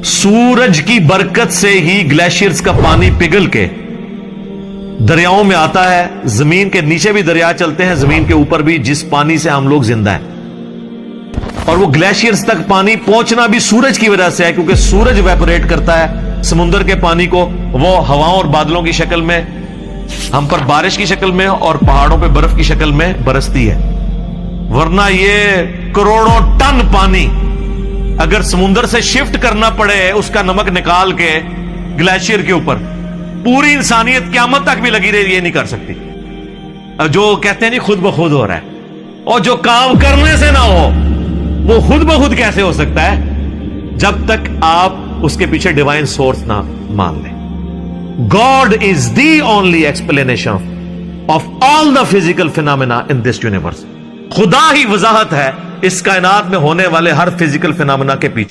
सूरज की बरकत से ही ग्लेशियर्स का पानी पिघल के दरियाओं में आता है। जमीन के नीचे भी दरिया चलते हैं, जमीन के ऊपर भी, जिस पानी से हम लोग जिंदा हैं। और वो ग्लेशियर्स तक पानी पहुंचना भी सूरज की वजह से है, क्योंकि सूरज वेपोरेट करता है समुद्र के पानी को, वो हवाओं और बादलों की शक्ल में हम पर बारिश की शक्ल में और पहाड़ों पे बर्फ की शक्ल में बरसती है। वरना ये करोड़ों टन पानी अगर समुद्र से शिफ्ट करना पड़े, उसका नमक निकाल के ग्लेशियर के ऊपर, पूरी इंसानियत क़यामत तक भी लगी रही, ये नहीं कर सकती। जो कहते हैं नहीं खुद ब खुद हो रहा है, और जो काम करने से ना हो वो खुद ब खुद कैसे हो सकता है, जब तक आप उसके पीछे डिवाइन सोर्स ना मान लें। God is the only explanation of all the physical phenomena in this universe. खुदा ही वजाहत है इस कायनात में होने वाले हर फिजिकल फिनोमेना के पीछे।